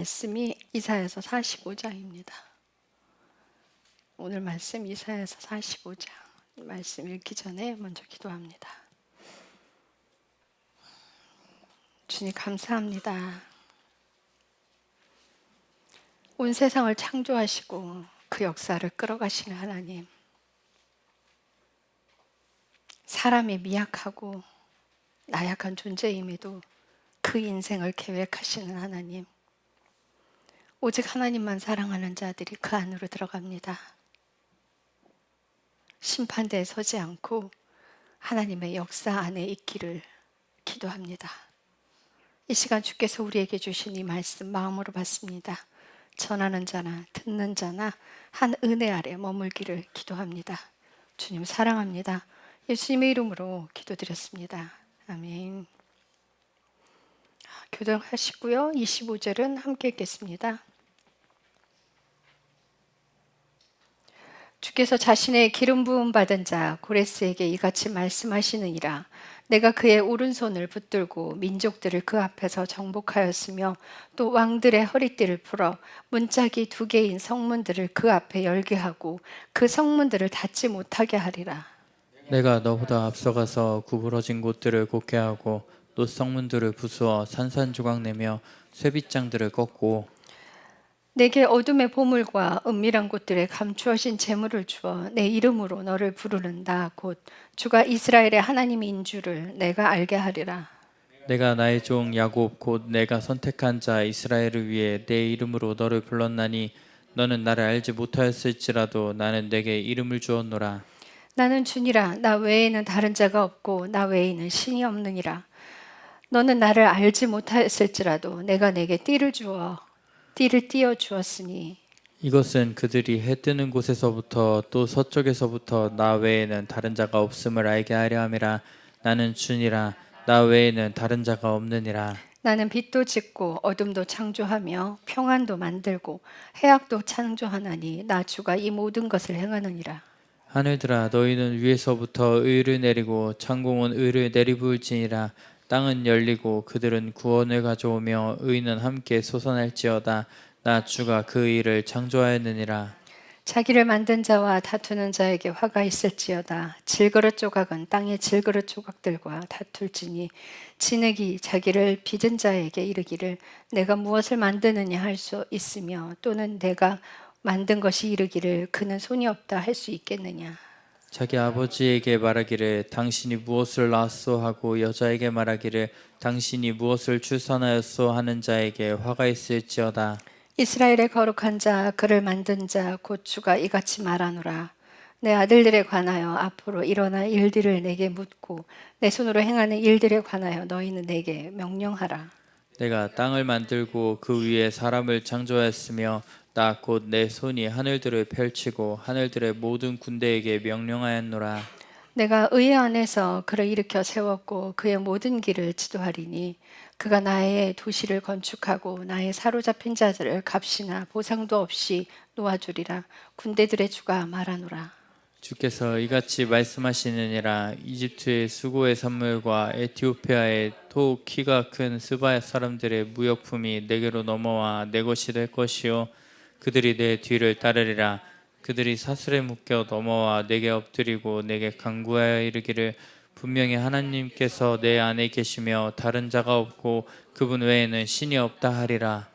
말씀이 이사야서 45장입니다. 오늘 말씀 이사야서 45장 말씀 읽기 전에 먼저 기도합니다. 주님 감사합니다. 온 세상을 창조하시고 그 역사를 끌어가시는 하나님, 사람이 미약하고 나약한 존재임에도 그 인생을 계획하시는 하나님, 오직 하나님만 사랑하는 자들이 그 안으로 들어갑니다. 심판대에 서지 않고 하나님의 역사 안에 있기를 기도합니다. 이 시간 주께서 우리에게 주신 이 말씀 마음으로 받습니다. 전하는 자나 듣는 자나 한 은혜 아래 머물기를 기도합니다. 주님 사랑합니다. 예수님의 이름으로 기도드렸습니다. 아멘. 교정하시고요. 25절은 함께 읽겠습니다. 주께서 자신의 기름 부음 받은 자 고레스에게 이같이 말씀하시느니라. 내가 그의 오른손을 붙들고 민족들을 그 앞에서 정복하였으며 또 왕들의 허리띠를 풀어 문짝이 2개인 성문들을 그 앞에 열게 하고 그 성문들을 닫지 못하게 하리라. 내가 너보다 앞서가서 구부러진 곳들을 곧게 하고 또 성문들을 부수어 산산조각 내며 쇠빗장들을 꺾고 내게 어둠의 보물과 은밀한 곳들에 감추어진 재물을 주어 내 이름으로 너를 부르는다. 곧 주가 이스라엘의 하나님인 줄을 내가 알게 하리라. 내가 나의 종 야곱 곧 내가 선택한 자 이스라엘을 위해 내 이름으로 너를 불렀나니 너는 나를 알지 못하였을지라도 나는 내게 이름을 주었노라. 나는 주니라. 나 외에는 다른 자가 없고 나 외에는 신이 없느니라. 너는 나를 알지 못하였을지라도 내가 내게 띠를 띄어 주었으니 이것은 그들이 해 뜨는 곳에서부터 또 서쪽에서부터 나 외에는 다른 자가 없음을 알게 하려 함이라. 나는 주니라. 나 외에는 다른 자가 없느니라. 나는 빛도 짓고 어둠도 창조하며 평안도 만들고 해악도 창조하나니 나 주가 이 모든 것을 행하느니라. 하늘들아 너희는 위에서부터 의를 내리고 창공은 의를 내리부을지니라. 땅은 열리고 그들은 구원을 가져오며 의는 함께 솟아날지어다. 나 주가 그 일을 창조하였느니라. 자기를 만든 자와 다투는 자에게 화가 있을지어다. 질그릇 조각은 땅의 질그릇 조각들과 다툴지니 진흙이 자기를 빚은 자에게 이르기를 내가 무엇을 만드느냐 할 수 있으며 또는 내가 만든 것이 이르기를 그는 손이 없다 할 수 있겠느냐. 자기 아버지에게 말하기를 당신이 무엇을 낳았소 하고 여자에게 말하기를 당신이 무엇을 출산하였소 하는 자에게 화가 있을지어다. 이스라엘의 거룩한 자 그를 만든 자 곧 주가 이같이 말하노라. 내 아들들에 관하여 앞으로 일어날 일들을 내게 묻고 내 손으로 행하는 일들에 관하여 너희는 내게 명령하라. 내가 땅을 만들고 그 위에 사람을 창조하였으며 나 곧 내 손이 하늘들을 펼치고 하늘들의 모든 군대에게 명령하였노라. 내가 의 안에서 그를 일으켜 세웠고 그의 모든 길을 지도하리니 그가 나의 도시를 건축하고 나의 사로잡힌 자들을 값이나 보상도 없이 놓아주리라. 군대들의 주가 말하노라. 주께서 이같이 말씀하시느니라. 이집트의 수고의 산물과 에티오피아의 토 키가 큰 스바 사람들의 무역품이 내게로 넘어와 내 것이 될 것이요 그들이 내 뒤를 따르리라. 그들이 사슬에 묶여 넘어와 내게 엎드리고 내게 간구하여 이르기를 분명히 하나님께서 내 안에 계시며 다른 자가 없고 그분 외에는 신이 없다 하리라.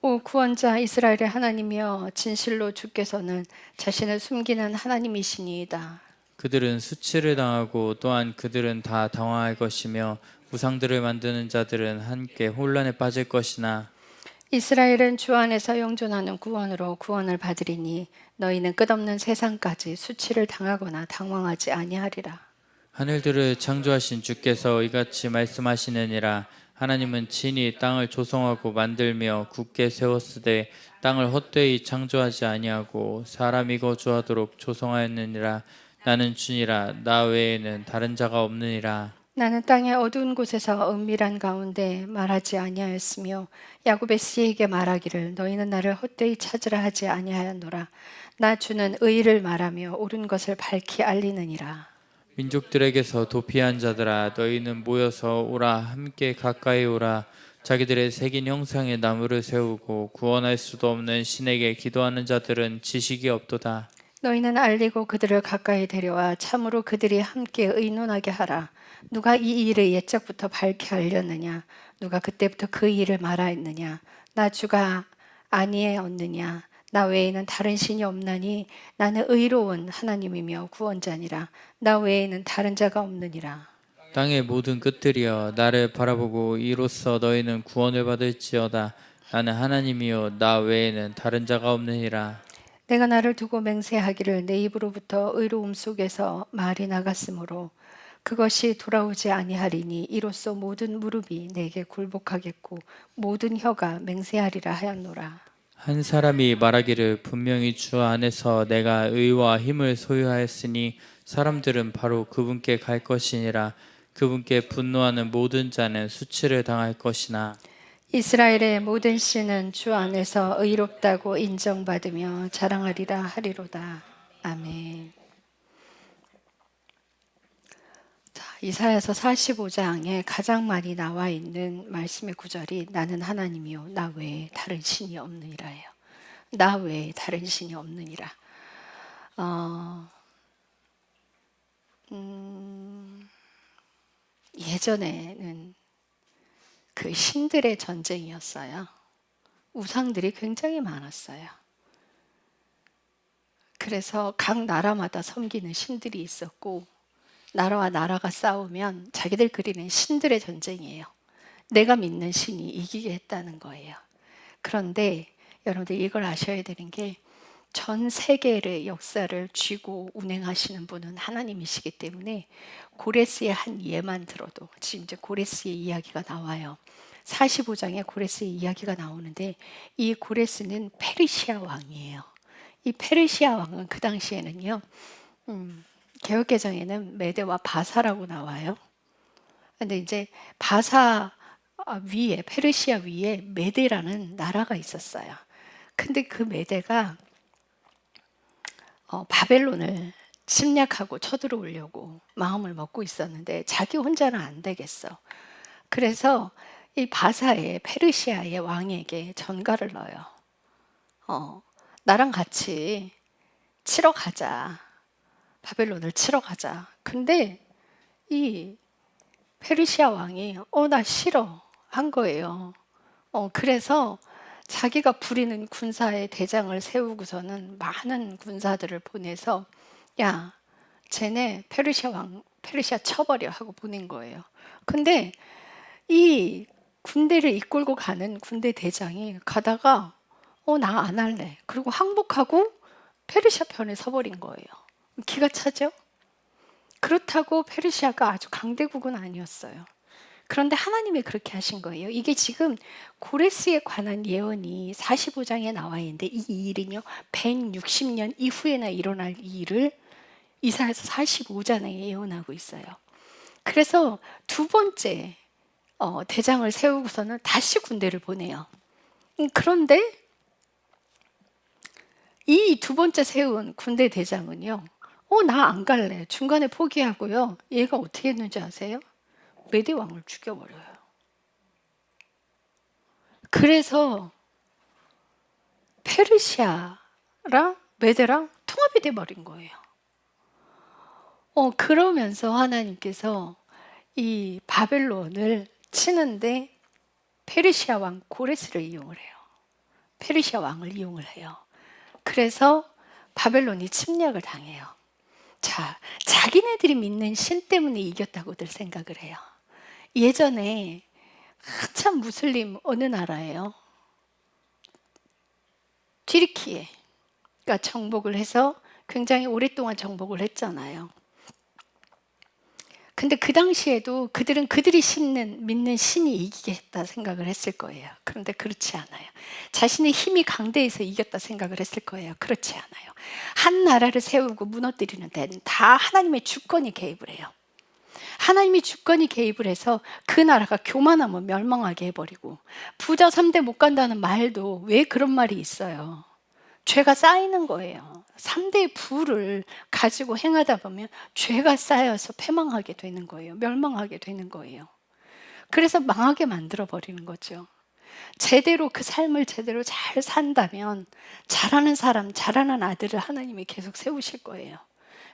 오 구원자 이스라엘의 하나님이여 진실로 주께서는 자신을 숨기는 하나님이시니이다. 그들은 수치를 당하고 또한 그들은 다 당황할 것이며 우상들을 만드는 자들은 함께 혼란에 빠질 것이나 이스라엘은 주 안에서 영존하는 구원으로 구원을 받으리니 너희는 끝없는 세상까지 수치를 당하거나 당황하지 아니하리라. 하늘들을 창조하신 주께서 이같이 말씀하시느니라. 하나님은 친히 땅을 조성하고 만들며 굳게 세웠으되 땅을 헛되이 창조하지 아니하고 사람이 거주하도록 조성하였느니라. 나는 주니라. 나 외에는 다른 자가 없느니라. 나는 땅의 어두운 곳에서 은밀한 가운데 말하지 아니하였으며 야곱의 씨에게 말하기를 너희는 나를 헛되이 찾으라 하지 아니하였노라. 나 주는 의를 말하며 옳은 것을 밝히 알리느니라. 민족들에게서 도피한 자들아 너희는 모여서 오라 함께 가까이 오라. 자기들의 새긴 형상의 나무를 세우고 구원할 수도 없는 신에게 기도하는 자들은 지식이 없도다. 너희는 알리고 그들을 가까이 데려와 참으로 그들이 함께 의논하게 하라. 누가 이 일을 옛적부터 밝히 알렸느냐? 누가 그때부터 그 일을 말하였느냐? 나 주가 아니었느냐? 나 외에는 다른 신이 없나니 나는 의로운 하나님이며 구원자니라. 나 외에는 다른 자가 없느니라. 땅의 모든 끝들이여 나를 바라보고 이로써 너희는 구원을 받을지어다. 나는 하나님이요 나 외에는 다른 자가 없느니라. 내가 나를 두고 맹세하기를 내 입으로부터 의로움 속에서 말이 나갔으므로 그것이 돌아오지 아니하리니 이로써 모든 무릎이 내게 굴복하겠고 모든 혀가 맹세하리라 하였노라. 한 사람이 말하기를 분명히 주 안에서 내가 의와 힘을 소유하였으니 사람들은 바로 그분께 갈 것이니라. 그분께 분노하는 모든 자는 수치를 당할 것이나 이스라엘의 모든 씨는 주 안에서 의롭다고 인정받으며 자랑하리라 하리로다. 아멘. 자, 이사야서 45장에 가장 많이 나와 있는 말씀의 구절이 나는 하나님이요 나 외에 다른 신이 없느니라예요. 나 외에 다른 신이 없느니라. 예전에는 그 신들의 전쟁이었어요. 우상들이 굉장히 많았어요. 그래서 각 나라마다 섬기는 신들이 있었고 나라와 나라가 싸우면 자기들 그리는 신들의 전쟁이에요. 내가 믿는 신이 이기게 했다는 거예요. 그런데 여러분들 이걸 아셔야 되는 게 전 세계의 역사를 쥐고 운행하시는 분은 하나님이시기 때문에 고레스의 한 예만 들어도 지금 이제 고레스의 이야기가 나와요. 45장에 고레스의 이야기가 나오는데 이 고레스는 페르시아 왕이에요. 이 페르시아 왕은 그 당시에는요. 개역개정에는 메대와 바사라고 나와요. 근데 이제 바사 위에 페르시아 위에 메대라는 나라가 있었어요. 근데 그 메대가 바벨론을 침략하고 쳐들어오려고 마음을 먹고 있었는데 자기 혼자는 안 되겠어. 그래서 이 바사의 페르시아의 왕에게 전가를 넣어요. 나랑 같이 치러 가자. 바벨론을 치러 가자. 근데 이 페르시아 왕이 나 싫어 한 거예요. 그래서 자기가 부리는 군사의 대장을 세우고서는 많은 군사들을 보내서 야, 쟤네 페르시아 쳐버려 하고 보낸 거예요. 근데 이 군대를 이끌고 가는 군대 대장이 가다가 나 안 할래. 그리고 항복하고 페르시아 편에 서버린 거예요. 기가 차죠? 그렇다고 페르시아가 아주 강대국은 아니었어요. 그런데 하나님이 그렇게 하신 거예요. 이게 지금 고레스에 관한 예언이 45장에 나와 있는데 이 일은요 160년 이후에나 일어날 이 일을 이사야서 45장에 예언하고 있어요. 그래서 두 번째 대장을 세우고서는 다시 군대를 보내요. 그런데 이 두 번째 세운 군대 대장은요 나 안 갈래. 중간에 포기하고요. 얘가 어떻게 했는지 아세요? 메대 왕을 죽여버려요. 그래서 페르시아랑 메대랑 통합이 돼버린 거예요. 그러면서 하나님께서 이 바벨론을 치는데 페르시아 왕 고레스를 이용을 해요. 페르시아 왕을 이용을 해요. 그래서 바벨론이 침략을 당해요. 자, 자기네들이 믿는 신 때문에 이겼다고들 생각을 해요. 예전에 한참 무슬림 어느 나라예요? 튀르키예가 정복을 해서 굉장히 오랫동안 정복을 했잖아요. 근데 그 당시에도 그들은 그들이 믿는 신이 이기게 했다 생각을 했을 거예요. 그런데 그렇지 않아요. 자신의 힘이 강대해서 이겼다 생각을 했을 거예요. 그렇지 않아요. 한 나라를 세우고 무너뜨리는 데는 다 하나님의 주권이 개입을 해요. 하나님이 주권이 개입을 해서 그 나라가 교만하면 멸망하게 해버리고 부자 3대 못 간다는 말도 왜 그런 말이 있어요? 죄가 쌓이는 거예요. 3대의 부를 가지고 행하다 보면 죄가 쌓여서 패망하게 되는 거예요. 멸망하게 되는 거예요. 그래서 망하게 만들어 버리는 거죠. 제대로 그 삶을 제대로 잘 산다면 잘하는 사람, 잘하는 아들을 하나님이 계속 세우실 거예요.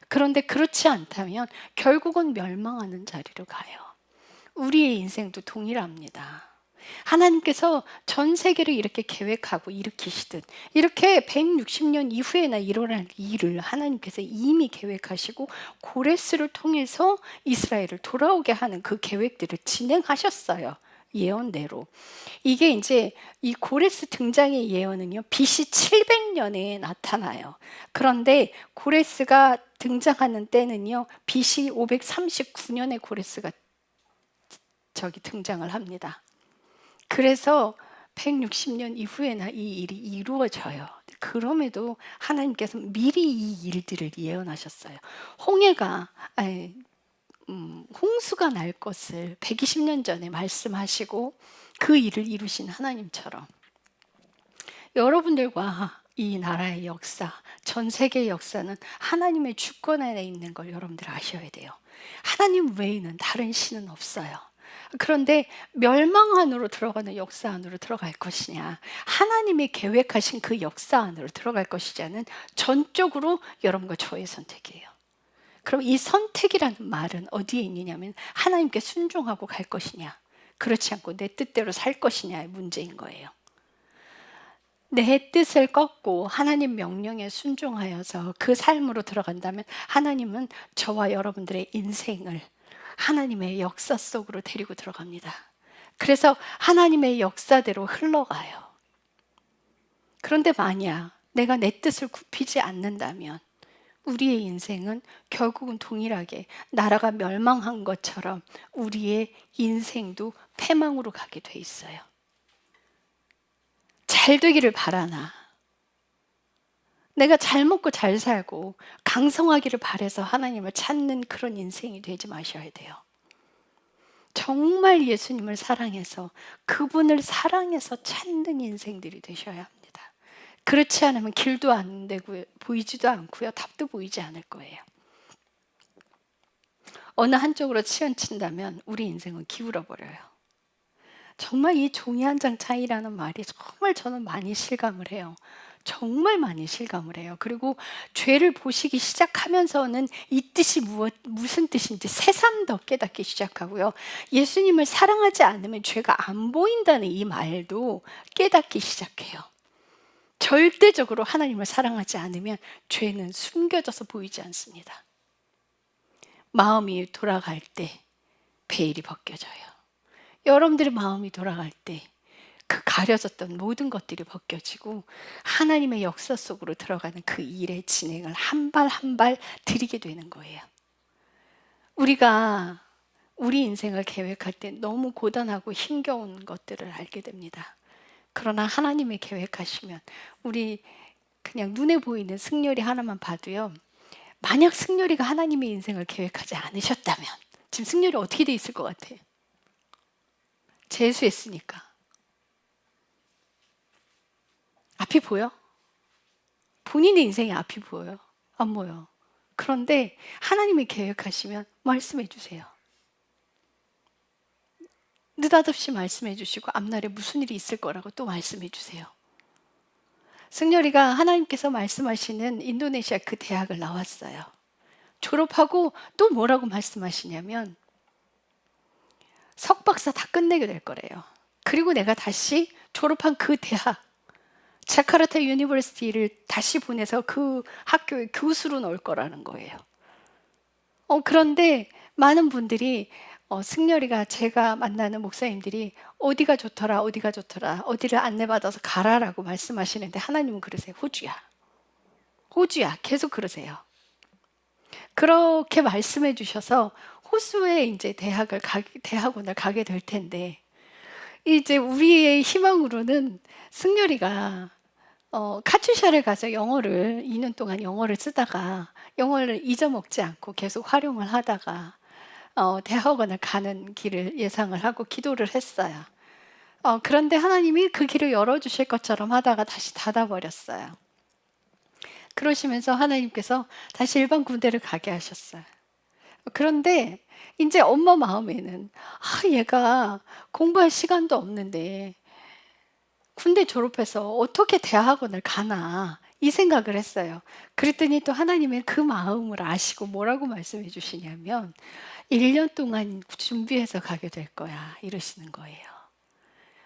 그런데 그렇지 않다면 결국은 멸망하는 자리로 가요. 우리의 인생도 동일합니다. 하나님께서 전 세계를 이렇게 계획하고 일으키시듯 이렇게 160년 이후에나 일어날 일을 하나님께서 이미 계획하시고 고레스를 통해서 이스라엘을 돌아오게 하는 그 계획들을 진행하셨어요. 예언대로. 이게 이제 이 고레스 등장의 예언은요, BC 700년에 나타나요. 그런데 고레스가 등장하는 때는요, BC 539년에 고레스가 등장을 합니다. 그래서 160년 이후에나 이 일이 이루어져요. 그럼에도 하나님께서 미리 이 일들을 예언하셨어요. 홍수가 날 것을 120년 전에 말씀하시고 그 일을 이루신 하나님처럼 여러분들과 이 나라의 역사, 전 세계의 역사는 하나님의 주권 안에 있는 걸 여러분들 아셔야 돼요. 하나님 외에는 다른 신은 없어요. 그런데 멸망 안으로 들어가는 역사 안으로 들어갈 것이냐, 하나님이 계획하신 그 역사 안으로 들어갈 것이냐는 전적으로 여러분과 저의 선택이에요. 그럼 이 선택이라는 말은 어디에 있느냐면 하나님께 순종하고 갈 것이냐, 그렇지 않고 내 뜻대로 살 것이냐의 문제인 거예요. 내 뜻을 꺾고 하나님 명령에 순종하여서 그 삶으로 들어간다면 하나님은 저와 여러분들의 인생을 하나님의 역사 속으로 데리고 들어갑니다. 그래서 하나님의 역사대로 흘러가요. 그런데 만약 내가 내 뜻을 굽히지 않는다면 우리의 인생은 결국은 동일하게 나라가 멸망한 것처럼 우리의 인생도 패망으로 가게 돼 있어요. 잘 되기를 바라나, 내가 잘 먹고 잘 살고 강성하기를 바라서 하나님을 찾는 그런 인생이 되지 마셔야 돼요. 정말 예수님을 사랑해서 그분을 사랑해서 찾는 인생들이 되셔야 합니다. 그렇지 않으면 길도 안 되고 보이지도 않고요, 답도 보이지 않을 거예요. 어느 한쪽으로 치우친다면 우리 인생은 기울어 버려요. 정말 이 종이 한 장 차이라는 말이 정말 저는 많이 실감을 해요. 정말 많이 실감을 해요. 그리고 죄를 보시기 시작하면서는 이 뜻이 무슨 뜻인지 새삼 더 깨닫기 시작하고요. 예수님을 사랑하지 않으면 죄가 안 보인다는 이 말도 깨닫기 시작해요. 절대적으로 하나님을 사랑하지 않으면 죄는 숨겨져서 보이지 않습니다. 마음이 돌아갈 때 베일이 벗겨져요. 여러분들의 마음이 돌아갈 때 그 가려졌던 모든 것들이 벗겨지고 하나님의 역사 속으로 들어가는 그 일의 진행을 한 발 한 발 들이게 되는 거예요. 우리가 우리 인생을 계획할 때 너무 고단하고 힘겨운 것들을 알게 됩니다. 그러나 하나님이 계획하시면 우리 그냥 눈에 보이는 승열이 하나만 봐도요, 만약 승열이가 하나님의 인생을 계획하지 않으셨다면 지금 승열이 어떻게 돼 있을 것 같아? 재수했으니까. 앞이 보여? 본인의 인생이 앞이 보여요? 안 보여. 그런데 하나님이 계획하시면 말씀해 주세요. 느닷없이 말씀해 주시고 앞날에 무슨 일이 있을 거라고 또 말씀해 주세요. 승열이가 하나님께서 말씀하시는 인도네시아 그 대학을 나왔어요. 졸업하고 또 뭐라고 말씀하시냐면 석박사 다 끝내게 될 거래요. 그리고 내가 다시 졸업한 그 대학 자카르타 유니버시티를 다시 보내서 그 학교에 교수로 넣을 거라는 거예요. 그런데 많은 분들이 승열이가, 제가 만나는 목사님들이 어디가 좋더라, 어디가 좋더라, 어디를 안내받아서 가라라고 말씀하시는데 하나님은 그러세요. 호주야 계속 그러세요. 그렇게 말씀해 주셔서 호수에 이제 대학원을 가게 될 텐데, 이제 우리의 희망으로는 승열이가 카츄샤를 가서 영어를 2년 동안 영어를 쓰다가 영어를 잊어먹지 않고 계속 활용을 하다가 대학원을 가는 길을 예상을 하고 기도를 했어요. 그런데 하나님이 그 길을 열어주실 것처럼 하다가 다시 닫아버렸어요. 그러시면서 하나님께서 다시 일반 군대를 가게 하셨어요. 그런데 이제 엄마 마음에는 얘가 공부할 시간도 없는데 군대 졸업해서 어떻게 대학원을 가나 이 생각을 했어요. 그랬더니 또 하나님은 그 마음을 아시고 뭐라고 말씀해 주시냐면 1년 동안 준비해서 가게 될 거야 이러시는 거예요.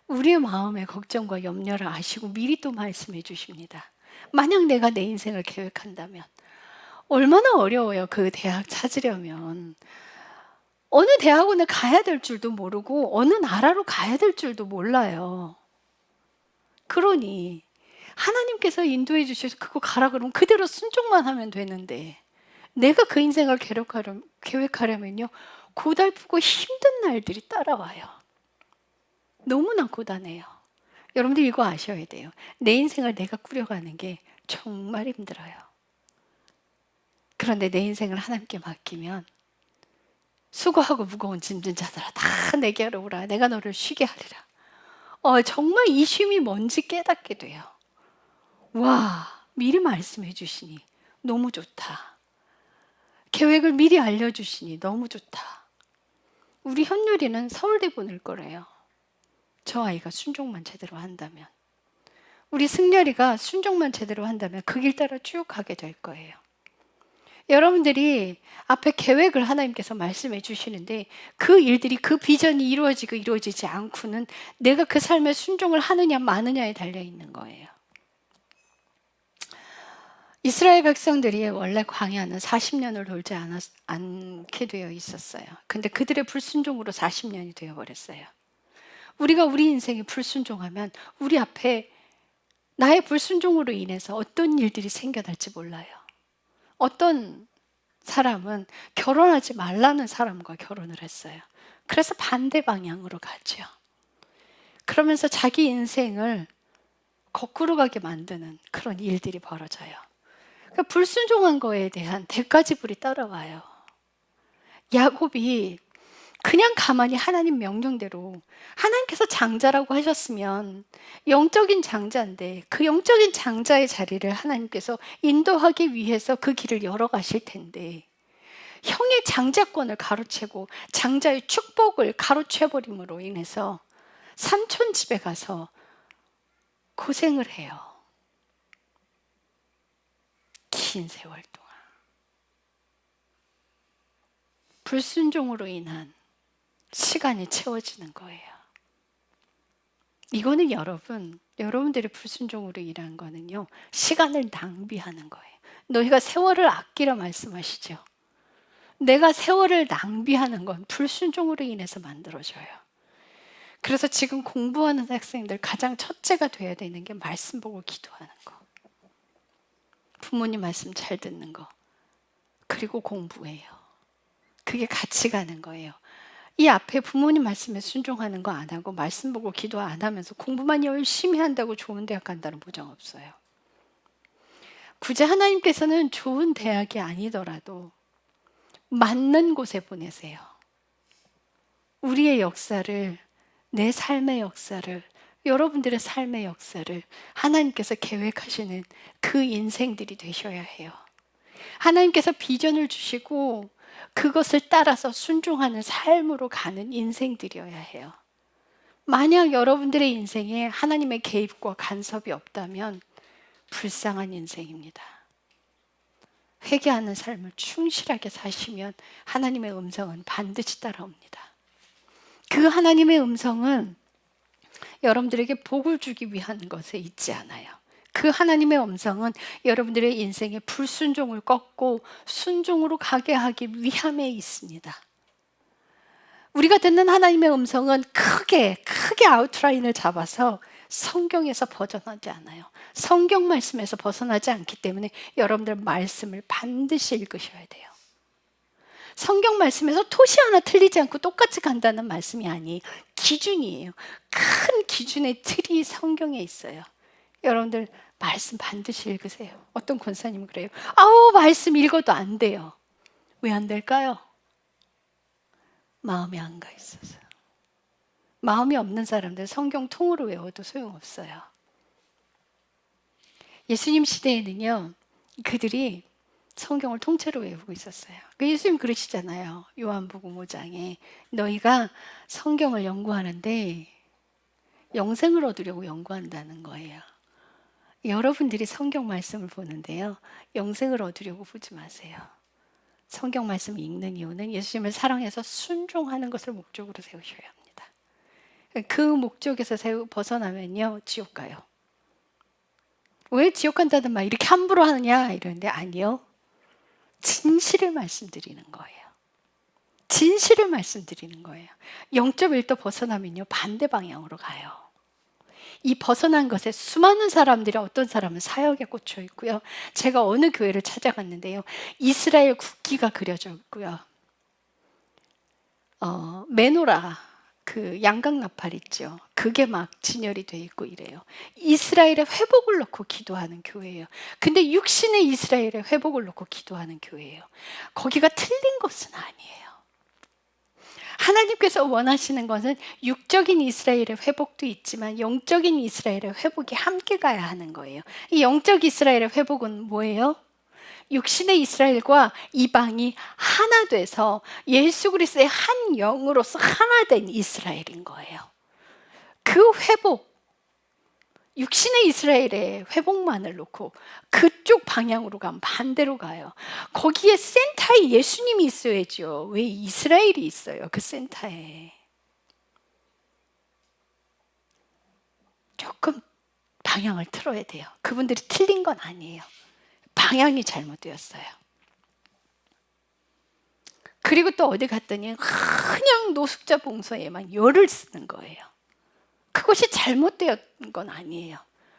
우리의 마음의 걱정과 염려를 아시고 미리 또 말씀해 주십니다. 만약 내가 내 인생을 계획한다면 얼마나 어려워요. 그 대학 찾으려면 어느 대학원을 가야 될 줄도 모르고 어느 나라로 가야 될 줄도 몰라요. 그러니 하나님께서 인도해 주셔서 그거 가라 그러면 그대로 순종만 하면 되는데 내가 그 인생을 계획하려면요 고달프고 힘든 날들이 따라와요. 너무나 고단해요. 여러분들 이거 아셔야 돼요. 내 인생을 내가 꾸려가는 게 정말 힘들어요. 그런데 내 인생을 하나님께 맡기면 수고하고 무거운 짐진 자들아 다 내게로 오라. 내가 너를 쉬게 하리라. 정말 이 쉼이 뭔지 깨닫게 돼요. 와, 미리 말씀해 주시니 너무 좋다. 계획을 미리 알려주시니 너무 좋다. 우리 현율이는 서울대 보낼 거래요. 저 아이가 순종만 제대로 한다면. 우리 승열이가 순종만 제대로 한다면 그 길 따라 쭉 가게 될 거예요. 여러분들이 앞에 계획을 하나님께서 말씀해 주시는데 그 일들이 그 비전이 이루어지고 이루어지지 않고는 내가 그 삶에 순종을 하느냐 마느냐에 달려 있는 거예요. 이스라엘 백성들이 원래 광야는 40년을 돌지 않게 되어 있었어요. 근데 그들의 불순종으로 40년이 되어버렸어요. 우리가 우리 인생에 불순종하면 우리 앞에 나의 불순종으로 인해서 어떤 일들이 생겨날지 몰라요. 어떤 사람은 결혼하지 말라는 사람과 결혼을 했어요. 그래서 반대 방향으로 가죠. 그러면서 자기 인생을 거꾸로 가게 만드는 그런 일들이 벌어져요. 그러니까 불순종한 거에 대한 대가지불이 따라와요. 야곱이 그냥 가만히 하나님 명령대로 하나님께서 장자라고 하셨으면 영적인 장자인데 그 영적인 장자의 자리를 하나님께서 인도하기 위해서 그 길을 열어가실 텐데 형의 장자권을 가로채고 장자의 축복을 가로채버림으로 인해서 삼촌 집에 가서 고생을 해요. 긴 세월 동안. 불순종으로 인한 시간이 채워지는 거예요. 이거는 여러분들이 불순종으로 일한 거는요, 시간을 낭비하는 거예요. 너희가 세월을 아끼라 말씀하시죠. 내가 세월을 낭비하는 건 불순종으로 인해서 만들어져요. 그래서 지금 공부하는 학생들 가장 첫째가 돼야 되는 게 말씀 보고 기도하는 거. 부모님 말씀 잘 듣는 거. 그리고 공부해요. 그게 같이 가는 거예요. 이 앞에 부모님 말씀에 순종하는 거 안 하고 말씀 보고 기도 안 하면서 공부만 열심히 한다고 좋은 대학 간다는 보장 없어요. 굳이 하나님께서는 좋은 대학이 아니더라도 맞는 곳에 보내세요. 우리의 역사를, 내 삶의 역사를, 여러분들의 삶의 역사를 하나님께서 계획하시는 그 인생들이 되셔야 해요. 하나님께서 비전을 주시고 그것을 따라서 순종하는 삶으로 가는 인생들이어야 해요. 만약 여러분들의 인생에 하나님의 개입과 간섭이 없다면 불쌍한 인생입니다. 회개하는 삶을 충실하게 사시면 하나님의 음성은 반드시 따라옵니다. 그 하나님의 음성은 여러분들에게 복을 주기 위한 것에 있지 않아요. 그 하나님의 음성은 여러분들의 인생의 불순종을 꺾고 순종으로 가게 하기 위함에 있습니다. 우리가 듣는 하나님의 음성은 크게 아웃라인을 잡아서 성경에서 벗어나지 않아요. 성경 말씀에서 벗어나지 않기 때문에 여러분들 말씀을 반드시 읽으셔야 돼요. 성경 말씀에서 토시 하나 틀리지 않고 똑같이 간다는 말씀이 아니에요. 기준이에요. 큰 기준의 틀이 성경에 있어요. 여러분들 말씀 반드시 읽으세요. 어떤 권사님은 그래요. 말씀 읽어도 안 돼요. 왜 안 될까요? 마음이 안 가 있어서. 마음이 없는 사람들 성경 통으로 외워도 소용없어요. 예수님 시대에는요, 그들이 성경을 통째로 외우고 있었어요. 예수님 그러시잖아요. 요한복음 5장에 너희가 성경을 연구하는데 영생을 얻으려고 연구한다는 거예요. 여러분들이 성경 말씀을 보는데요, 영생을 얻으려고 보지 마세요. 성경 말씀 읽는 이유는 예수님을 사랑해서 순종하는 것을 목적으로 세우셔야 합니다. 그 목적에서 벗어나면요, 지옥 가요. 왜 지옥 간다는 말 이렇게 함부로 하느냐 이러는데, 아니요, 진실을 말씀드리는 거예요. 진실을 말씀드리는 거예요. 0.1도 벗어나면요, 반대 방향으로 가요. 이 벗어난 것에 수많은 사람들이, 어떤 사람은 사역에 꽂혀 있고요. 제가 어느 교회를 찾아갔는데요, 이스라엘 국기가 그려져 있고요. 메노라, 그 양각 나팔 있죠. 그게 막 진열이 돼 있고 이래요. 이스라엘의 회복을 놓고 기도하는 교회예요. 근데 육신의 이스라엘의 회복을 놓고 기도하는 교회예요. 거기가 틀린 것은 아니에요. 하나님께서 원하시는 것은 육적인 이스라엘의 회복도 있지만 영적인 이스라엘의 회복이 함께 가야 하는 거예요. 이 영적 이스라엘의 회복은 뭐예요? 육신의 이스라엘과 이방이 하나 돼서 예수 그리스도의 한 영으로서 하나 된 이스라엘인 거예요. 그 회복, 육신의 이스라엘의 회복만을 놓고 그쪽 방향으로 가면 반대로 가요. 거기에 센터에 예수님이 있어야죠. 왜 이스라엘이 있어요? 그 센터에. 조금 방향을 틀어야 돼요. 그분들이 틀린 건 아니에요. 방향이 잘못되었어요. 그리고 또 어디 갔더니 그냥 노숙자 봉사에만 열을 쓰는 거예요. 그것이 잘못되었던 건 아니에요.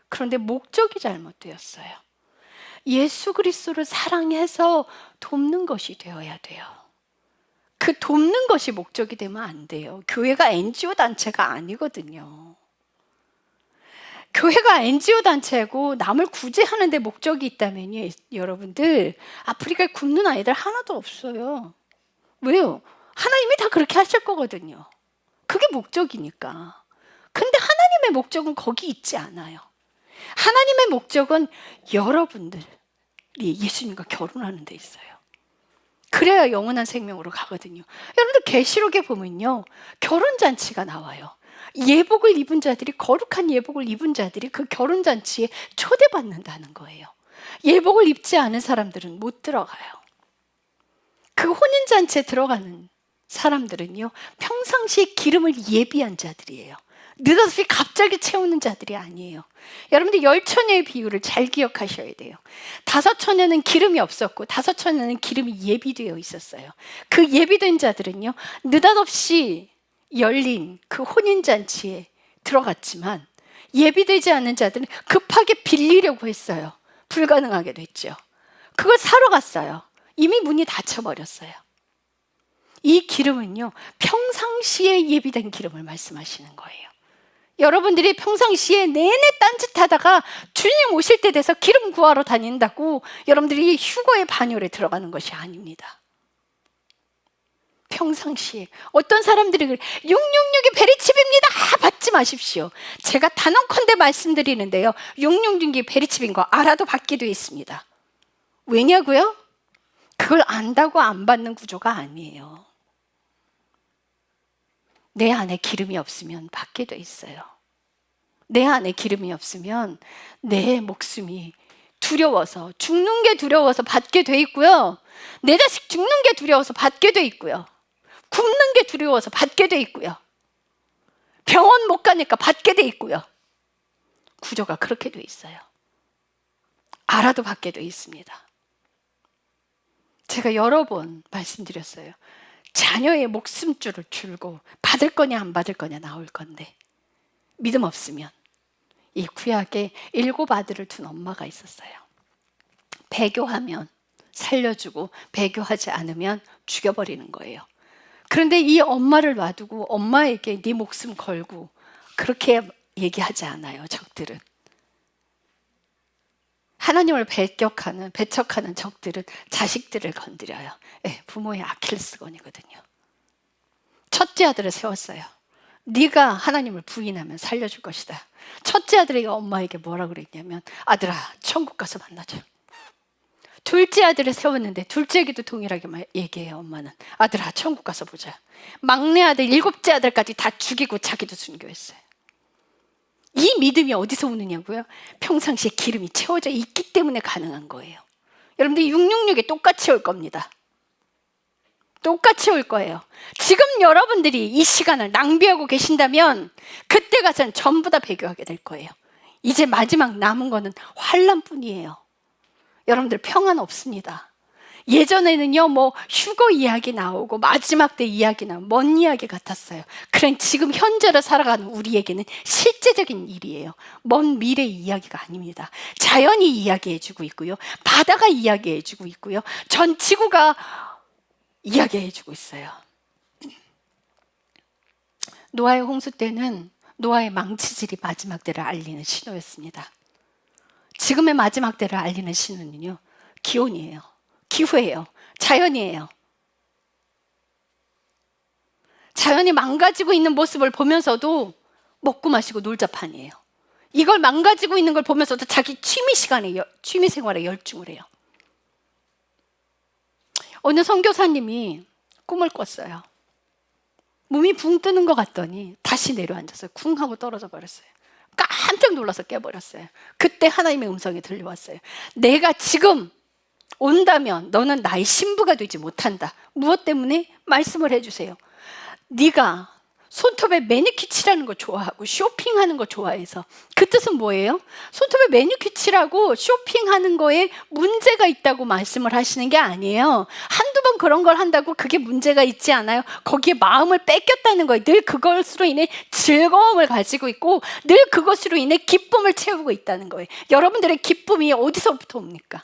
그런데 목적이 잘못되었어요. 예수 그리스도를 사랑해서 돕는 것이 되어야 돼요. 그 돕는 것이 목적이 되면 안 돼요. 교회가 NGO 단체가 아니거든요. 교회가 NGO 단체고 남을 구제하는 데 목적이 있다면요, 여러분들, 아프리카에 굶는 아이들 하나도 없어요. 왜요? 하나님이 다 그렇게 하실 거거든요. 그게 목적이니까. 근데 하나님의 목적은 거기 있지 않아요. 하나님의 목적은 여러분들이 예수님과 결혼하는 데 있어요. 그래야 영원한 생명으로 가거든요. 여러분들 계시록에 보면요, 결혼잔치가 나와요. 예복을 입은 자들이, 거룩한 예복을 입은 자들이 그 결혼잔치에 초대받는다는 거예요. 예복을 입지 않은 사람들은 못 들어가요. 그 혼인잔치에 들어가는 사람들은요, 평상시에 기름을 예비한 자들이에요. 느닷없이 갑자기 채우는 자들이 아니에요. 여러분들 열처녀의 비유를 잘 기억하셔야 돼요. 5처녀는 기름이 없었고 5처녀는 기름이 예비되어 있었어요. 그 예비된 자들은요, 느닷없이 열린 그 혼인잔치에 들어갔지만 예비되지 않은 자들은 급하게 빌리려고 했어요. 불가능하게 됐죠. 그걸 사러 갔어요. 이미 문이 닫혀버렸어요. 이 기름은요, 평상시에 예비된 기름을 말씀하시는 거예요. 여러분들이 평상시에 내내 딴짓하다가 주님 오실 때 돼서 기름 구하러 다닌다고 여러분들이 휴거의 반열에 들어가는 것이 아닙니다. 평상시에 어떤 사람들이 그래, 666이 베리칩입니다 받지 마십시오. 제가 단언컨대 말씀드리는데요, 666이 베리칩인 거 알아도 받게 되어 있습니다. 왜냐고요? 그걸 안다고 안 받는 구조가 아니에요. 내 안에 기름이 없으면 받게 돼 있어요. 내 안에 기름이 없으면 내 목숨이 두려워서, 죽는 게 두려워서 받게 돼 있고요. 내 자식 죽는 게 두려워서 받게 돼 있고요. 굶는 게 두려워서 받게 돼 있고요. 병원 못 가니까 받게 돼 있고요. 구조가 그렇게 돼 있어요. 알아도 받게 돼 있습니다. 제가 여러 번 말씀드렸어요. 자녀의 목숨줄을 줄고 받을 거냐 안 받을 거냐 나올 건데, 믿음 없으면, 이 구약에 7 아들을 둔 엄마가 있었어요. 배교하면 살려주고 배교하지 않으면 죽여버리는 거예요. 그런데 이 엄마를 놔두고 엄마에게 네 목숨 걸고 그렇게 얘기하지 않아요. 적들은. 하나님을 배척하는 적들은 자식들을 건드려요. 네, 부모의 아킬레스건이거든요. 첫째 아들을 세웠어요. 네가 하나님을 부인하면 살려줄 것이다. 첫째 아들이 엄마에게 뭐라 그랬냐면, 아들아, 천국 가서 만나자. 둘째 아들을 세웠는데 둘째에게도 동일하게 얘기해요. 엄마는 아들아 천국 가서 보자. 막내 아들, 일곱째 아들까지 다 죽이고 자기도 순교했어요. 이 믿음이 어디서 오느냐고요? 평상시에 기름이 채워져 있기 때문에 가능한 거예요. 여러분들 666에 똑같이 올 겁니다. 똑같이 올 거예요. 지금 여러분들이 이 시간을 낭비하고 계신다면 그때 가서는 전부 다 배교하게 될 거예요. 이제 마지막 남은 거는 환난뿐이에요. 여러분들 평안 없습니다. 예전에는요 휴거 이야기 나오고 마지막 때 이야기 나오고 먼 이야기 같았어요. 그런 지금 현재를 살아가는 우리에게는 실제적인 일이에요. 먼 미래 이야기가 아닙니다. 자연이 이야기해주고 있고요, 바다가 이야기해주고 있고요, 전 지구가 이야기해주고 있어요. 노아의 홍수 때는 노아의 망치질이 마지막 때를 알리는 신호였습니다. 지금의 마지막 때를 알리는 신호는요, 기온이에요, 기후예요, 자연이에요. 자연이 망가지고 있는 모습을 보면서도 먹고 마시고 놀자판이에요. 이걸 망가지고 있는 걸 보면서도 자기 취미 생활에 열중을 해요. 어느 선교사님이 꿈을 꿨어요. 몸이 붕 뜨는 것 같더니 다시 내려앉아서 쿵 하고 떨어져 버렸어요. 깜짝 놀라서 깨버렸어요. 그때 하나님의 음성이 들려왔어요. 내가 지금 온다면 너는 나의 신부가 되지 못한다. 무엇 때문에? 말씀을 해주세요. 네가 손톱에 매니큐 칠하는 거 좋아하고 쇼핑하는 거 좋아해서. 그 뜻은 뭐예요? 손톱에 매니큐 칠하고 쇼핑하는 거에 문제가 있다고 말씀을 하시는 게 아니에요. 한두 번 그런 걸 한다고 그게 문제가 있지 않아요. 거기에 마음을 뺏겼다는 거예요. 늘 그것으로 인해 즐거움을 가지고 있고 늘 그것으로 인해 기쁨을 채우고 있다는 거예요. 여러분들의 기쁨이 어디서부터 옵니까?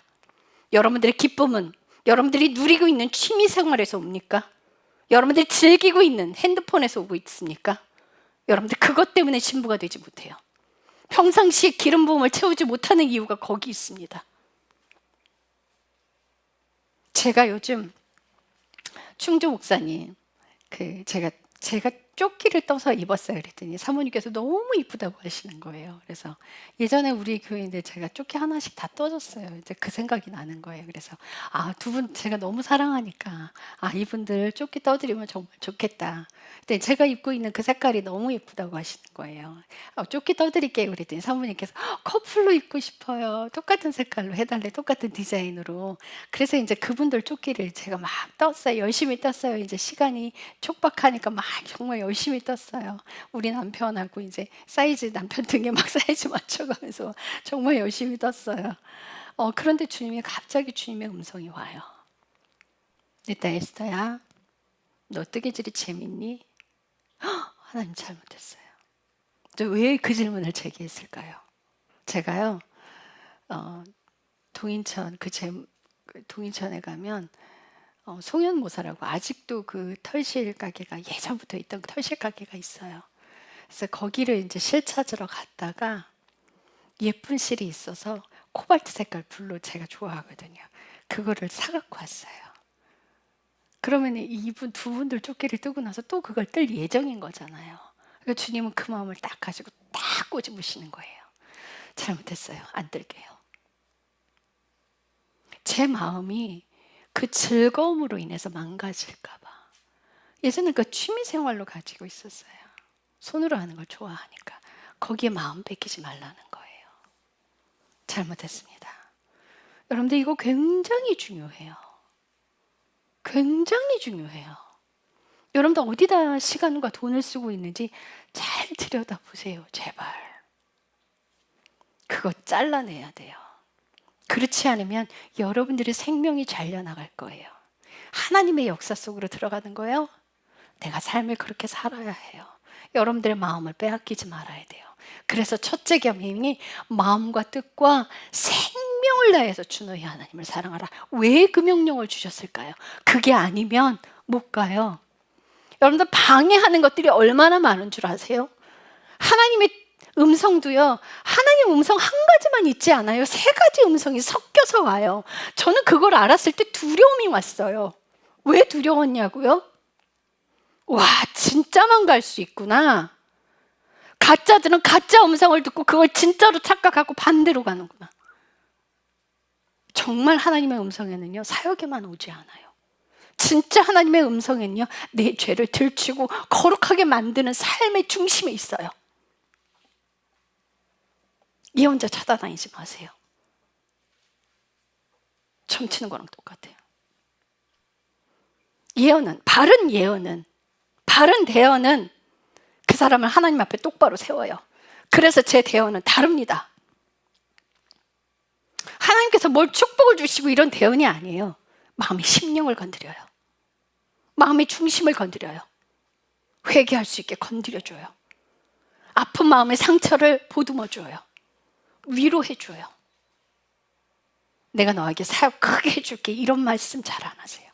여러분들의 기쁨은 여러분들이 누리고 있는 취미 생활에서 옵니까? 여러분들이 즐기고 있는 핸드폰에서 오고 있습니까? 여러분들 그것 때문에 신부가 되지 못해요. 평상시에 기름 부음을 채우지 못하는 이유가 거기 있습니다. 제가 요즘 충주 목사님 제가 조끼를 떠서 입었어요. 그랬더니 사모님께서 너무 이쁘다고 하시는 거예요. 그래서 예전에 우리 교회인데 제가 조끼 하나씩 다 떠줬어요. 이제 그 생각이 나는 거예요. 그래서 두 분 제가 너무 사랑하니까 이분들 조끼 떠드리면 정말 좋겠다. 근데 제가 입고 있는 그 색깔이 너무 예쁘다고 하시는 거예요. 조끼 떠드릴게요. 그랬더니 사모님께서 커플로 입고 싶어요. 똑같은 색깔로 해달래. 똑같은 디자인으로. 그래서 이제 그분들 조끼를 제가 막 떴어요. 열심히 떴어요. 이제 시간이 촉박하니까 막 정말 열심히 떴어요. 우리 남편하고 이제 남편 등에 막 사이즈 맞춰가면서 정말 열심히 떴어요. 그런데 갑자기 주님의 음성이 와요. 내 딸 에스더야, 너 뜨개질이 재밌니? 하나님 잘못했어요. 왜 그 질문을 제기했을까요? 제가요, 동인천에 가면 송현모사라고 아직도 그 털실 가게가 예전부터 있던 털실 가게가 있어요. 그래서 거기를 이제 실 찾으러 갔다가 예쁜 실이 있어서 코발트 색깔 블루 제가 좋아하거든요. 그거를 사갖고 왔어요. 그러면 두 분들 조끼를 뜨고 나서 또 그걸 뜰 예정인 거잖아요. 그러니까 주님은 그 마음을 딱 가지고 딱 꼬집으시는 거예요. 잘못했어요. 안 뜰게요. 제 마음이 그 즐거움으로 인해서 망가질까 봐. 예전에 그 취미 생활로 가지고 있었어요. 손으로 하는 걸 좋아하니까. 거기에 마음 뺏기지 말라는 거예요. 잘못했습니다. 여러분들 이거 굉장히 중요해요. 굉장히 중요해요. 여러분들 어디다 시간과 돈을 쓰고 있는지 잘 들여다보세요. 제발. 그거 잘라내야 돼요. 그렇지 않으면 여러분들의 생명이 잘려나갈 거예요. 하나님의 역사 속으로 들어가는 거예요. 내가 삶을 그렇게 살아야 해요. 여러분들의 마음을 빼앗기지 말아야 돼요. 그래서 첫째 계명이 마음과 뜻과 생명을 다해서 주 너희 하나님을 사랑하라. 왜 그 명령을 주셨을까요? 그게 아니면 못 가요. 여러분들 방해하는 것들이 얼마나 많은 줄 아세요? 하나님의 음성도요, 하나님 음성 한 가지만 있지 않아요. 3가지 음성이 섞여서 와요. 저는 그걸 알았을 때 두려움이 왔어요. 왜 두려웠냐고요? 와, 진짜만 갈 수 있구나. 가짜들은 가짜 음성을 듣고 그걸 진짜로 착각하고 반대로 가는구나. 정말 하나님의 음성에는요, 사역에만 오지 않아요. 진짜 하나님의 음성에는요, 내 죄를 들추고 거룩하게 만드는 삶의 중심에 있어요. 예언자 찾아다니지 마세요. 점치는 거랑 똑같아요. 예언은, 바른 대언은 그 사람을 하나님 앞에 똑바로 세워요. 그래서 제 대언은 다릅니다. 하나님께서 뭘 축복을 주시고 이런 대언이 아니에요. 마음의 심령을 건드려요. 마음의 중심을 건드려요. 회개할 수 있게 건드려줘요. 아픈 마음의 상처를 보듬어줘요. 위로해줘요. 내가 너에게 사역 크게 해줄게, 이런 말씀 잘 안 하세요.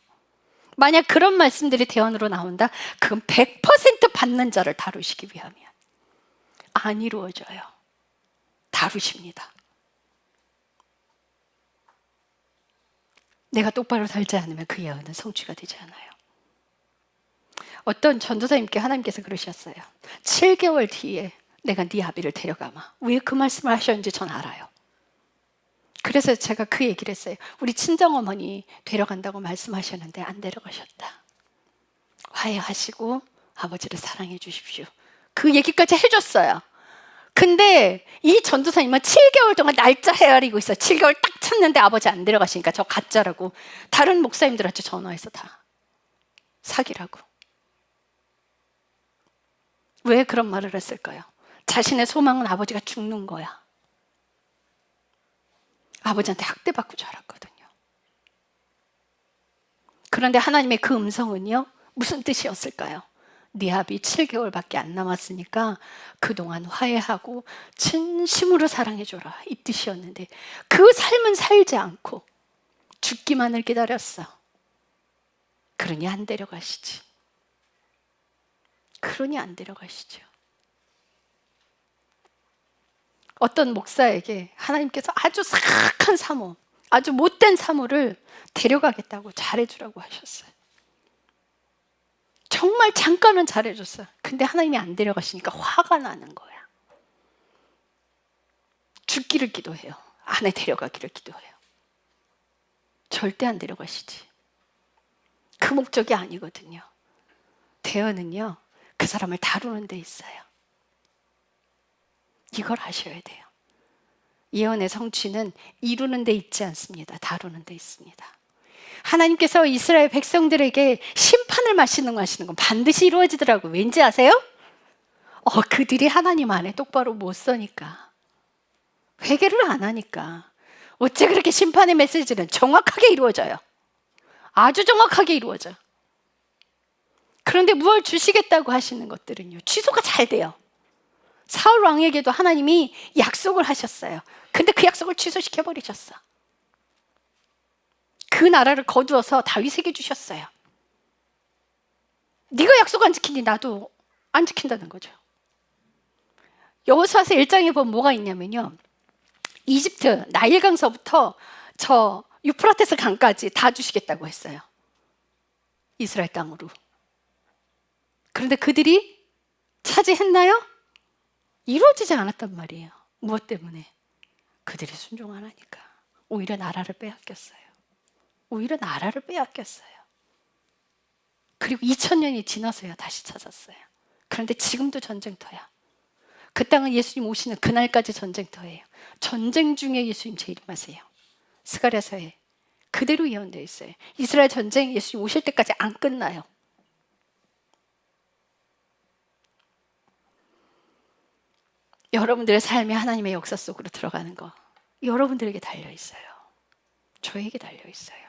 만약 그런 말씀들이 대언으로 나온다, 그건 100% 받는 자를 다루시기 위함이야. 안 이루어져요. 다루십니다. 내가 똑바로 살지 않으면 그 예언은 성취가 되지 않아요. 어떤 전도사님께 하나님께서 그러셨어요. 7개월 뒤에 내가 네 아비를 데려가마. 왜 그 말씀을 하셨는지 전 알아요. 그래서 제가 그 얘기를 했어요. 우리 친정어머니 데려간다고 말씀하셨는데 안 데려가셨다. 화해하시고 아버지를 사랑해 주십시오. 그 얘기까지 해줬어요. 근데 이 전도사님은 7개월 동안 날짜 헤아리고 있어요. 7개월 딱 찼는데 아버지 안 데려가시니까 저 가짜라고 다른 목사님들한테 전화해서 다 사기라고. 왜 그런 말을 했을까요? 자신의 소망은 아버지가 죽는 거야. 아버지한테 학대받고 자랐거든요. 그런데 하나님의 그 음성은요, 무슨 뜻이었을까요? 네 아비 7개월밖에 안 남았으니까 그동안 화해하고 진심으로 사랑해줘라, 이 뜻이었는데 그 삶은 살지 않고 죽기만을 기다렸어. 그러니 안 데려가시지. 그러니 안 데려가시죠. 어떤 목사에게 하나님께서 아주 사악한 사모, 아주 못된 사모를 데려가겠다고 잘해주라고 하셨어요. 정말 잠깐은 잘해줬어요. 근데 하나님이 안 데려가시니까 화가 나는 거야. 죽기를 기도해요. 안에 데려가기를 기도해요. 절대 안 데려가시지. 그 목적이 아니거든요. 대언은요, 그 사람을 다루는 데 있어요. 이걸 아셔야 돼요. 예언의 성취는 이루는 데 있지 않습니다. 다루는 데 있습니다. 하나님께서 이스라엘 백성들에게 심판을 마시는 건 반드시 이루어지더라고요. 왠지 아세요? 그들이 하나님 안에 똑바로 못 서니까, 회개를 안 하니까. 어째 그렇게 심판의 메시지는 정확하게 이루어져요. 아주 정확하게 이루어져. 그런데 무엇을 주시겠다고 하시는 것들은요, 취소가 잘 돼요. 사울 왕에게도 하나님이 약속을 하셨어요. 근데 그 약속을 취소시켜 버리셨어. 그 나라를 거두어서 다윗에게 주셨어요. 네가 약속 안 지키니 나도 안 지킨다는 거죠. 여호수아서 1장에 보면 뭐가 있냐면요, 이집트 나일강서부터 저 유프라테스 강까지 다 주시겠다고 했어요. 이스라엘 땅으로. 그런데 그들이 차지했나요? 이루어지지 않았단 말이에요. 무엇 때문에? 그들이 순종 안 하니까. 오히려 나라를 빼앗겼어요. 오히려 나라를 빼앗겼어요. 그리고 2000년이 지나서야 다시 찾았어요. 그런데 지금도 전쟁터야. 그 땅은 예수님 오시는 그날까지 전쟁터예요. 전쟁 중에 예수님 재림하세요. 스가랴서에 그대로 예언되어 있어요. 이스라엘 전쟁 예수님 오실 때까지 안 끝나요. 여러분들의 삶이 하나님의 역사 속으로 들어가는 거, 여러분들에게 달려 있어요. 저에게 달려 있어요.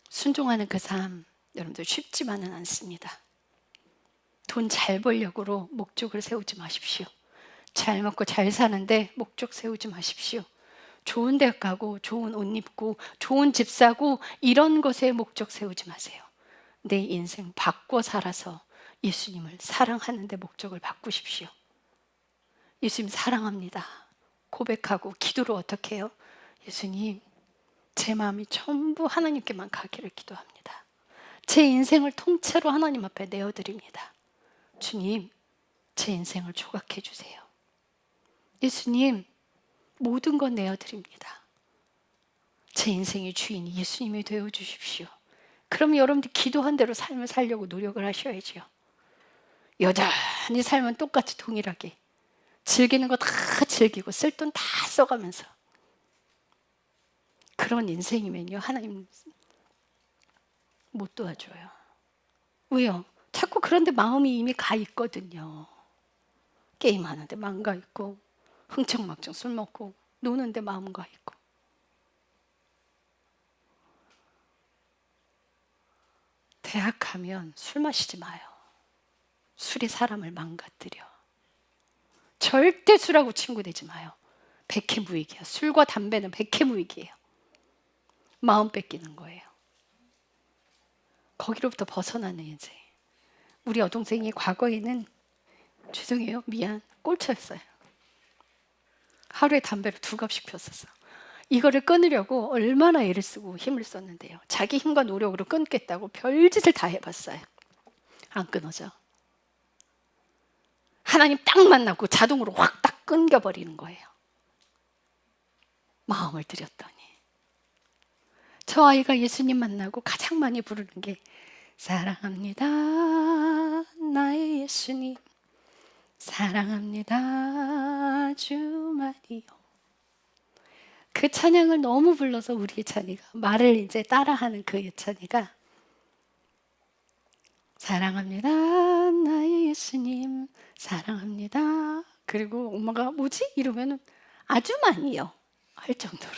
순종하는 그 삶, 여러분들 쉽지만은 않습니다. 돈 잘 벌려고 목적을 세우지 마십시오. 잘 먹고 잘 사는데 목적 세우지 마십시오. 좋은 대학 가고 좋은 옷 입고 좋은 집 사고 이런 것에 목적 세우지 마세요. 내 인생 바꿔 살아서 예수님을 사랑하는 데 목적을 바꾸십시오. 예수님 사랑합니다. 고백하고 기도로 어떻게 해요? 예수님, 제 마음이 전부 하나님께만 가기를 기도합니다. 제 인생을 통째로 하나님 앞에 내어드립니다. 주님, 제 인생을 조각해 주세요. 예수님, 모든 건 내어드립니다. 제 인생의 주인이 예수님이 되어주십시오. 그럼 여러분들 기도한 대로 삶을 살려고 노력을 하셔야죠. 여전히 삶은 똑같이 동일하게 즐기는 거 다 즐기고 쓸 돈 다 써가면서 그런 인생이면요, 하나님 못 도와줘요. 왜요? 자꾸 그런데 마음이 이미 가 있거든요. 게임하는데 마음 가 있고, 흥청망청 술 먹고, 노는데 마음 가 있고. 대학 가면 술 마시지 마요. 술이 사람을 망가뜨려. 절대 술하고 친구 되지 마요. 백해무익이야. 술과 담배는 백해무익이에요. 마음 뺏기는 거예요. 거기로부터 벗어나는 인생. 우리 여동생이 과거에는 죄송해요, 미안, 꼴초였어요. 하루에 담배를 2갑씩 피웠었어. 이거를 끊으려고 얼마나 애를 쓰고 힘을 썼는데요. 자기 힘과 노력으로 끊겠다고 별짓을 다 해봤어요. 안 끊어져. 하나님 딱 만나고 자동으로 확 딱 끊겨버리는 거예요. 마음을 들였더니 저 아이가 예수님 만나고 가장 많이 부르는 게 사랑합니다 나의 예수님, 사랑합니다 주만이요. 그 찬양을 너무 불러서 우리 예찬이가 말을 이제 따라하는 그 예찬이가 사랑합니다 나의 예수님, 사랑합니다. 그리고 엄마가 뭐지? 이러면은 아주 많이요 할 정도로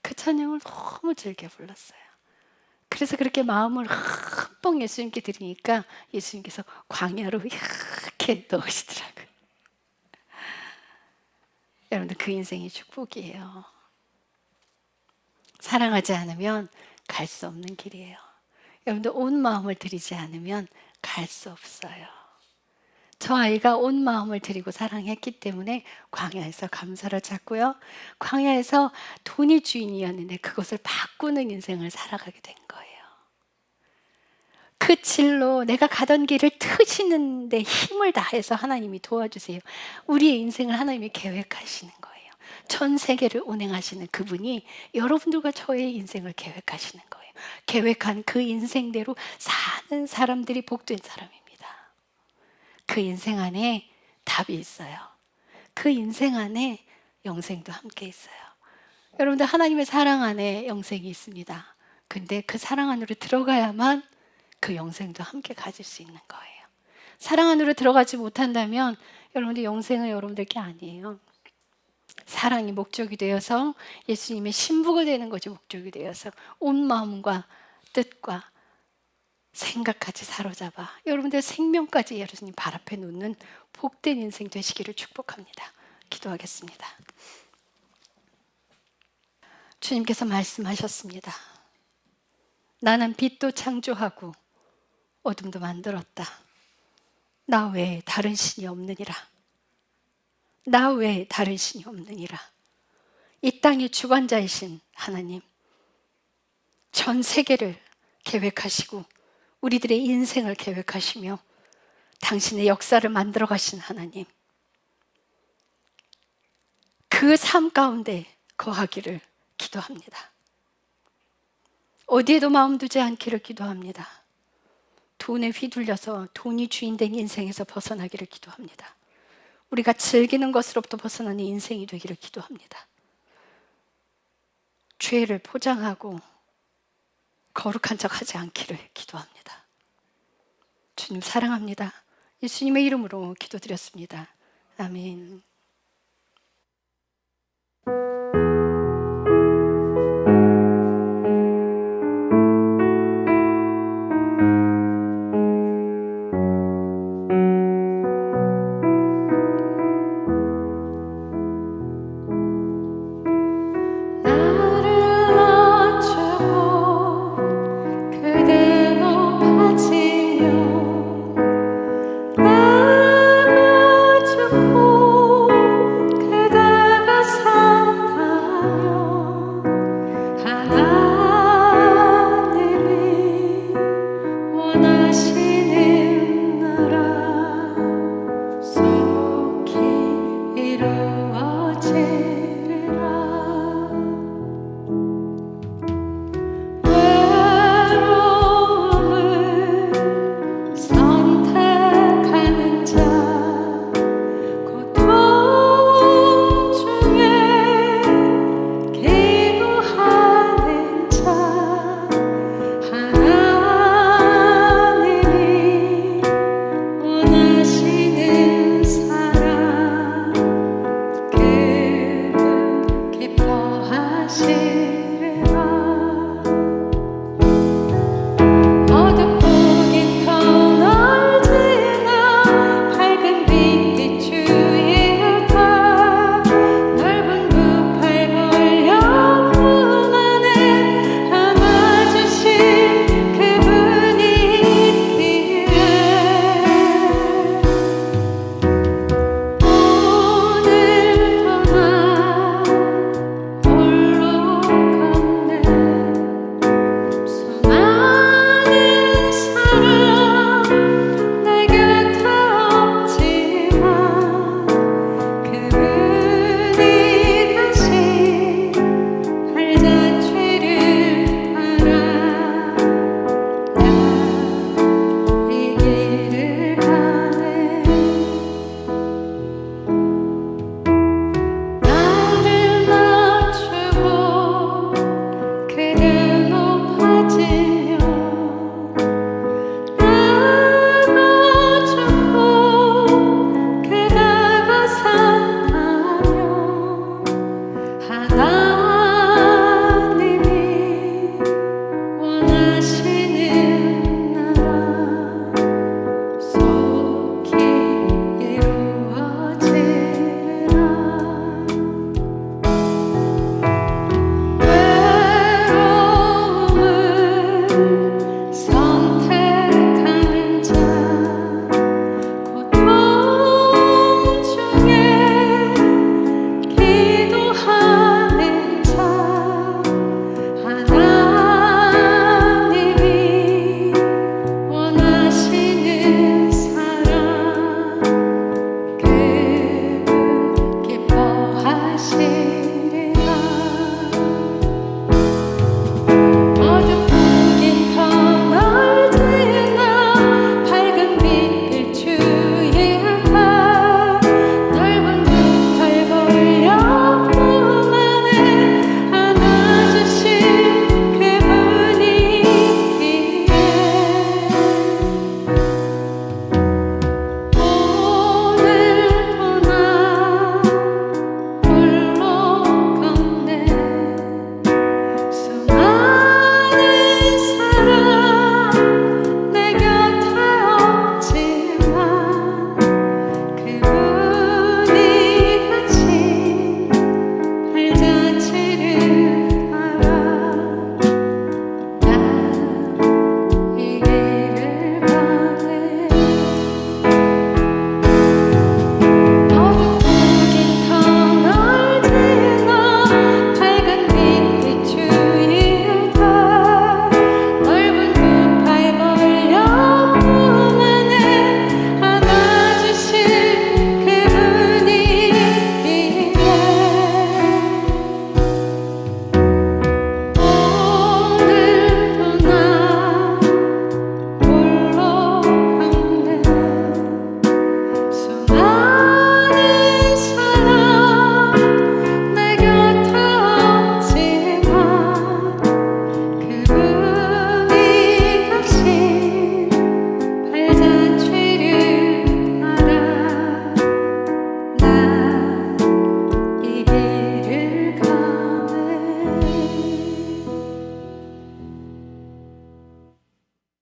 그 찬양을 너무 즐겨 불렀어요. 그래서 그렇게 마음을 한번 예수님께 드리니까 예수님께서 광야로 이렇게 넣으시더라고요. 여러분들 그 인생이 축복이에요. 사랑하지 않으면 갈 수 없는 길이에요. 여러분들 온 마음을 들이지 않으면 갈 수 없어요. 저 아이가 온 마음을 들이고 사랑했기 때문에 광야에서 감사를 찾고요. 광야에서 돈이 주인이었는데 그것을 바꾸는 인생을 살아가게 된 거예요. 그 길로 내가 가던 길을 트시는데 힘을 다해서 하나님이 도와주세요. 우리의 인생을 하나님이 계획하시는 거예요. 전 세계를 운행하시는 그분이 여러분들과 저의 인생을 계획하시는 거예요. 계획한 그 인생대로 사는 사람들이 복된 사람입니다. 그 인생 안에 답이 있어요. 그 인생 안에 영생도 함께 있어요. 여러분들 하나님의 사랑 안에 영생이 있습니다. 근데 그 사랑 안으로 들어가야만 그 영생도 함께 가질 수 있는 거예요. 사랑 안으로 들어가지 못한다면 여러분들 영생은 여러분들 게 아니에요. 사랑이 목적이 되어서 예수님의 신부가 되는 것이 목적이 되어서 온 마음과 뜻과 생각까지 사로잡아 여러분들 생명까지 예수님 발 앞에 놓는 복된 인생 되시기를 축복합니다. 기도하겠습니다. 주님께서 말씀하셨습니다. 나는 빛도 창조하고 어둠도 만들었다. 나 외에 다른 신이 없느니라. 나 외에 다른 신이 없느니라. 이 땅의 주관자이신 하나님, 전 세계를 계획하시고 우리들의 인생을 계획하시며 당신의 역사를 만들어 가신 하나님, 그 삶 가운데 거하기를 기도합니다. 어디에도 마음 두지 않기를 기도합니다. 돈에 휘둘려서 돈이 주인된 인생에서 벗어나기를 기도합니다. 우리가 즐기는 것으로부터 벗어나는 인생이 되기를 기도합니다. 죄를 포장하고 거룩한 척 하지 않기를 기도합니다. 주님 사랑합니다. 예수님의 이름으로 기도드렸습니다. 아멘.